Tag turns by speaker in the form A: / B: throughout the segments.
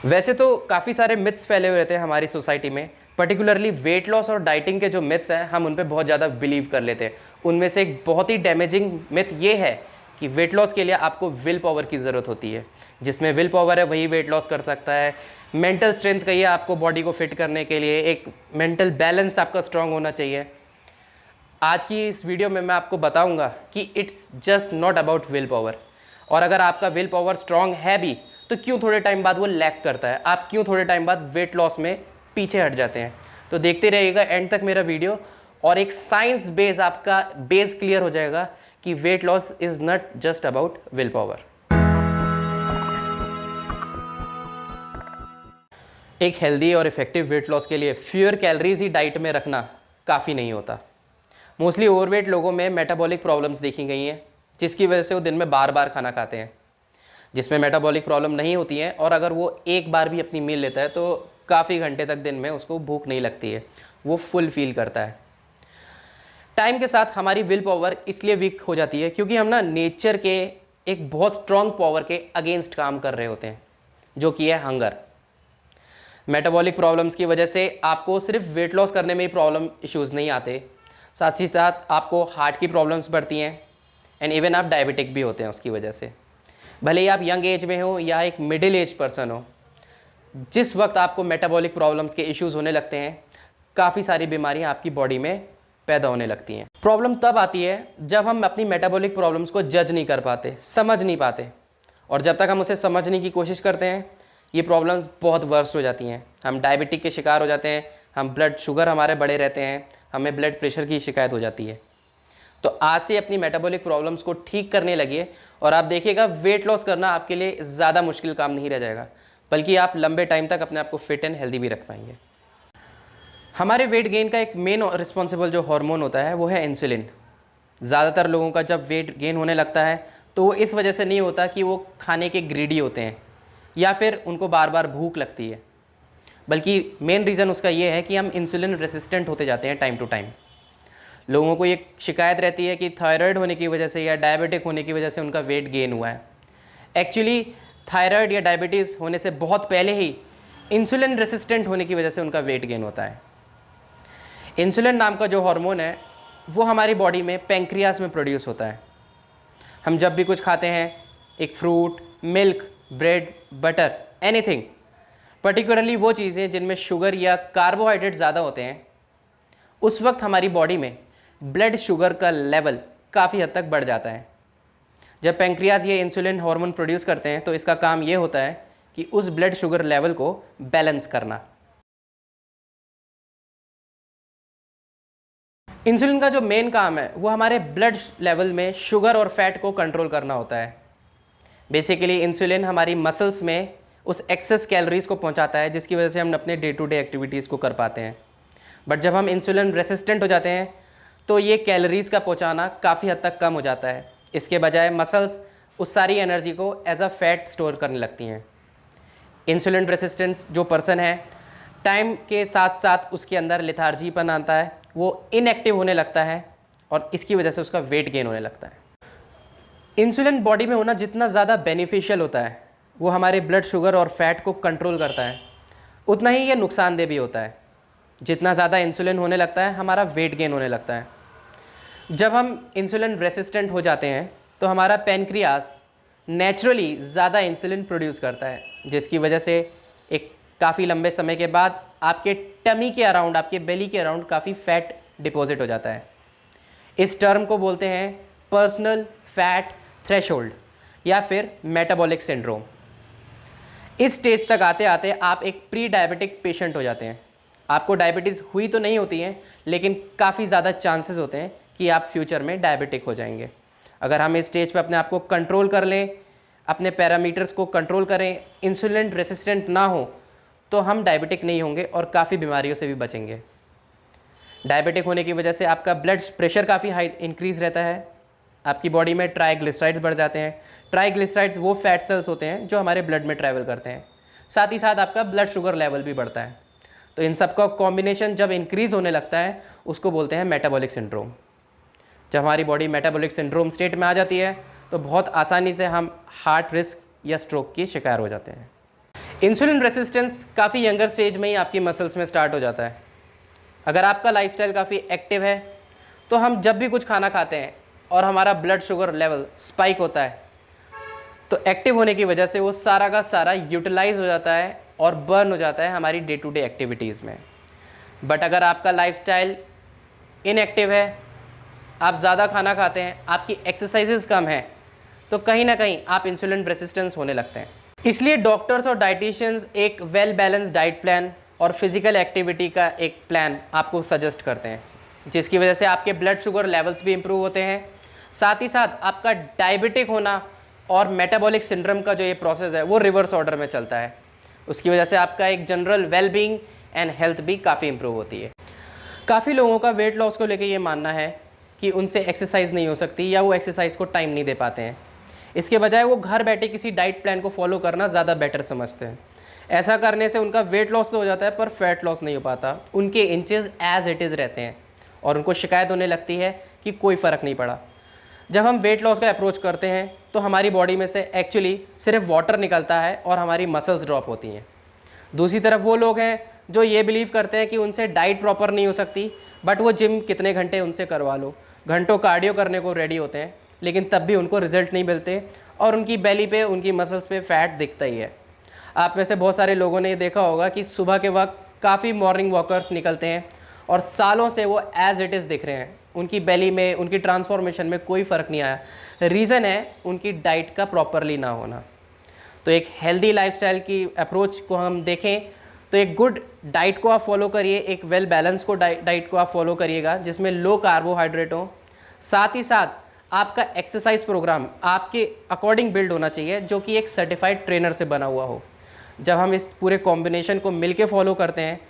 A: वैसे तो काफ़ी सारे मिथ्स फैले हुए रहते हैं हमारी सोसाइटी में, पर्टिकुलरली वेट लॉस और डाइटिंग के जो मिथ्स हैं हम उन पे बहुत ज़्यादा बिलीव कर लेते हैं। उनमें से एक बहुत ही डैमेजिंग मिथ ये है कि वेट लॉस के लिए आपको विल पावर की ज़रूरत होती है। जिसमें विल पावर है वही वेट लॉस कर सकता है। मेंटल स्ट्रेंथ चाहिए आपको बॉडी को फिट करने के लिए, एक मेंटल बैलेंस आपका स्ट्रांग होना चाहिए। आज की इस वीडियो में मैं आपको बताऊंगा कि it's just not about will power. और अगर आपका विल पावर स्ट्रांग है भी तो क्यों थोड़े टाइम बाद वो लैक करता है, आप क्यों थोड़े टाइम बाद वेट लॉस में पीछे हट जाते हैं। तो देखते रहिएगा एंड तक मेरा वीडियो, और एक साइंस बेस आपका बेस क्लियर हो जाएगा कि weight loss is not just about will power. एक हेल्दी और इफेक्टिव वेट लॉस के लिए फ्यूअर कैलोरीज ही डाइट में रखना काफ़ी नहीं होता। मोस्टली ओवरवेट लोगों में मेटाबॉलिक प्रॉब्लम्स देखी गई हैं, जिसकी वजह से वो दिन में बार बार खाना खाते हैं। जिसमें मेटाबॉलिक प्रॉब्लम नहीं होती है और अगर वो एक बार भी अपनी मील लेता है तो काफ़ी घंटे तक दिन में उसको भूख नहीं लगती है, वो फुल फील करता है। टाइम के साथ हमारी विल पावर इसलिए वीक हो जाती है क्योंकि हम ना नेचर के एक बहुत स्ट्रॉन्ग पावर के अगेंस्ट काम कर रहे होते हैं, जो कि है हंगर। मेटाबॉलिक प्रॉब्लम्स की वजह से आपको सिर्फ वेट लॉस करने में ही प्रॉब्लम इश्यूज़ नहीं आते, साथ ही साथ आपको हार्ट की प्रॉब्लम्स बढ़ती हैं एंड इवन आप डायबिटिक भी होते हैं उसकी वजह से। भले ही आप यंग एज में हो या एक मिडिल एज पर्सन हो, जिस वक्त आपको मेटाबॉलिक प्रॉब्लम्स के इश्यूज़ होने लगते हैं, काफ़ी सारी बीमारियां आपकी बॉडी में पैदा होने लगती हैं। प्रॉब्लम तब आती है जब हम अपनी मेटाबॉलिक प्रॉब्लम्स को जज नहीं कर पाते, समझ नहीं पाते, और जब तक हम उसे समझने की कोशिश करते हैं ये प्रॉब्लम्स बहुत वर्स्ट हो जाती हैं। हम डायबिटिक के शिकार हो जाते हैं, हम ब्लड शुगर हमारे बढ़े रहते हैं, हमें ब्लड प्रेशर की शिकायत हो जाती है। तो आज से अपनी मेटाबॉलिक प्रॉब्लम्स को ठीक करने लगिए और आप देखिएगा वेट लॉस करना आपके लिए ज़्यादा मुश्किल काम नहीं रह जाएगा, बल्कि आप लंबे टाइम तक अपने आप को फिट एंड हेल्दी भी रख पाएंगे। हमारे वेट गेन का एक मेन रिस्पॉन्सिबल जो हार्मोन होता है वो है इंसुलिन। ज़्यादातर लोगों का जब वेट गेन होने लगता है तो वो इस वजह से नहीं होता कि वो खाने के ग्रीडी होते हैं या फिर उनको बार बार भूख लगती है, बल्कि मेन रीज़न उसका ये है कि हम इंसुलिन रेसिस्टेंट होते जाते हैं टाइम टू टाइम। लोगों को ये शिकायत रहती है कि थायराइड होने की वजह से या डायबिटिक होने की वजह से उनका वेट गेन हुआ है। एक्चुअली थायराइड या डायबिटीज़ होने से बहुत पहले ही इंसुलिन रेसिस्टेंट होने की वजह से उनका वेट गेन होता है। इंसुलिन नाम का जो हार्मोन है वो हमारी बॉडी में पैंक्रियास में प्रोड्यूस होता है। हम जब भी कुछ खाते हैं, एक fruit, milk, bread, butter, anything, particularly वो चीज़ें जिनमें शुगर या कार्बोहाइड्रेट ज़्यादा होते हैं, उस वक्त हमारी बॉडी में ब्लड शुगर का लेवल काफ़ी हद तक बढ़ जाता है। जब पैंक्रियाज ये इंसुलिन हार्मोन प्रोड्यूस करते हैं तो इसका काम ये होता है कि उस ब्लड शुगर लेवल को बैलेंस करना। इंसुलिन का जो मेन काम है वो हमारे ब्लड लेवल में शुगर और फैट को कंट्रोल करना होता है। बेसिकली इंसुलिन हमारी मसल्स में उस एक्सेस कैलोरीज को पहुंचाता है जिसकी वजह से हम अपने डे टू डे एक्टिविटीज़ को कर पाते हैं। बट जब हम इंसुलिन रेसिस्टेंट हो जाते हैं तो ये कैलोरीज़ का पहुंचाना काफ़ी हद तक कम हो जाता है। इसके बजाय मसल्स उस सारी एनर्जी को एज अ फैट स्टोर करने लगती हैं। इंसुलिन रेसिस्टेंस जो पर्सन है, टाइम के साथ साथ उसके अंदर लेथार्जीपन आता है, वो इनएक्टिव होने लगता है और इसकी वजह से उसका वेट गेन होने लगता है। इंसुलिन बॉडी में होना जितना ज़्यादा बेनिफिशियल होता है, वो हमारे ब्लड शुगर और फैट को कंट्रोल करता है, उतना ही ये नुकसानदेह भी होता है। जितना ज़्यादा इंसुलिन होने लगता है हमारा वेट गेन होने लगता है। जब हम इंसुलिन रेसिस्टेंट हो जाते हैं तो हमारा पैनक्रियास नेचुरली ज़्यादा इंसुलिन प्रोड्यूस करता है, जिसकी वजह से एक काफ़ी लंबे समय के बाद आपके टमी के अराउंड, आपके बेली के अराउंड काफ़ी फैट डिपॉजिट हो जाता है। इस टर्म को बोलते हैं पर्सनल फैट थ्रेशोल्ड या फिर मेटाबॉलिक सिंड्रोम। इस स्टेज तक आते आते आप एक प्री डायबिटिक पेशेंट हो जाते हैं। आपको डायबिटीज़ हुई तो नहीं होती है, लेकिन काफ़ी ज़्यादा चांसेस होते हैं कि आप फ्यूचर में डायबिटिक हो जाएंगे। अगर हम इस स्टेज पे अपने आप को कंट्रोल कर लें, अपने पैरामीटर्स को कंट्रोल करें, इंसुलिन रेसिस्टेंट ना हो, तो हम डायबिटिक नहीं होंगे और काफ़ी बीमारियों से भी बचेंगे। डायबिटिक होने की वजह से आपका ब्लड प्रेशर काफ़ी हाई इंक्रीज़ रहता है, आपकी बॉडी में ट्राइग्लिसराइड्स बढ़ जाते हैं। ट्राइग्लिसराइड्स वो फैट सेल्स होते हैं जो हमारे ब्लड में ट्रैवल करते हैं। साथ ही साथ आपका ब्लड शुगर लेवल भी बढ़ता है। तो इन सब का कॉम्बिनेशन जब इंक्रीज़ होने लगता है उसको बोलते हैं मेटाबॉलिक सिंड्रोम। जब हमारी बॉडी मेटाबॉलिक सिंड्रोम स्टेट में आ जाती है तो बहुत आसानी से हम हार्ट रिस्क या स्ट्रोक की शिकार हो जाते हैं। इंसुलिन रेसिस्टेंस काफ़ी यंगर स्टेज में ही आपकी मसल्स में स्टार्ट हो जाता है। अगर आपका लाइफस्टाइल काफ़ी एक्टिव है तो हम जब भी कुछ खाना खाते हैं और हमारा ब्लड शुगर लेवल स्पाइक होता है तो एक्टिव होने की वजह से वो सारा का सारा यूटिलाइज हो जाता है और बर्न हो जाता है हमारी डे टू डे एक्टिविटीज़ में। बट अगर आपका लाइफस्टाइल इनएक्टिव है, आप ज़्यादा खाना खाते हैं, आपकी एक्सरसाइजेज कम है, तो कहीं ना कहीं आप इंसुलिन रेसिस्टेंस होने लगते हैं। इसलिए डॉक्टर्स और डाइटिशियंस एक वेल बैलेंस्ड डाइट प्लान और फिजिकल एक्टिविटी का एक प्लान आपको सजेस्ट करते हैं, जिसकी वजह से आपके ब्लड शुगर लेवल्स भी इम्प्रूव होते हैं, साथ ही साथ आपका डायबिटिक होना और मेटाबॉलिक सिंड्रोम का जो ये प्रोसेस है वो रिवर्स ऑर्डर में चलता है। उसकी वजह से आपका एक जनरल वेलबींग एंड हेल्थ भी काफ़ी इम्प्रूव होती है। काफ़ी लोगों का वेट लॉस को लेकर ये मानना है कि उनसे एक्सरसाइज नहीं हो सकती या वो एक्सरसाइज को टाइम नहीं दे पाते हैं। इसके बजाय वो घर बैठे किसी डाइट प्लान को फॉलो करना ज़्यादा बेटर समझते हैं। ऐसा करने से उनका वेट लॉस तो हो जाता है पर फैट लॉस नहीं हो पाता, उनके इंचेस एज इट इज़ रहते हैं और उनको शिकायत होने लगती है कि कोई फ़र्क नहीं पड़ा। जब हम वेट लॉस का अप्रोच करते हैं तो हमारी बॉडी में से एक्चुअली सिर्फ वाटर निकलता है और हमारी मसल्स ड्रॉप होती हैं। दूसरी तरफ वो लोग हैं जो ये बिलीव करते हैं कि उनसे डाइट प्रॉपर नहीं हो सकती, बट वो जिम कितने घंटे उनसे करवा लो, घंटों कार्डियो करने को रेडी होते हैं, लेकिन तब भी उनको रिजल्ट नहीं मिलते और उनकी बेली पे, उनकी मसल्स पे फैट दिखता ही है। आप में से बहुत सारे लोगों ने देखा होगा कि सुबह के वक्त काफ़ी मॉर्निंग वॉकर्स निकलते हैं और सालों से वो एज़ इट इज़ दिख रहे हैं, उनकी बेली में, उनकी ट्रांसफॉर्मेशन में कोई फ़र्क नहीं आया। रीज़न है उनकी डाइट का प्रॉपरली ना होना। तो एक हेल्दी लाइफस्टाइल की अप्रोच को हम देखें तो एक गुड डाइट को आप फॉलो करिए, एक वेल बैलेंस को डाइट को आप फॉलो करिएगा जिसमें लो कार्बोहाइड्रेट हो। साथ ही साथ आपका एक्सरसाइज प्रोग्राम आपके अकॉर्डिंग बिल्ड होना चाहिए, जो कि एक सर्टिफाइड ट्रेनर से बना हुआ हो। जब हम इस पूरे कॉम्बिनेशन को मिलके फॉलो करते हैं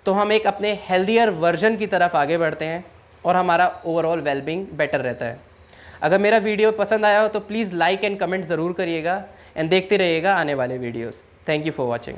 A: तो हम एक अपने हेल्दियर वर्जन की तरफ आगे बढ़ते हैं और हमारा ओवरऑल वेलबींग बेटर रहता है। अगर मेरा वीडियो पसंद आया हो तो प्लीज़ लाइक एंड कमेंट ज़रूर करिएगा एंड देखते रहिएगा आने वाले videos. Thank you for watching.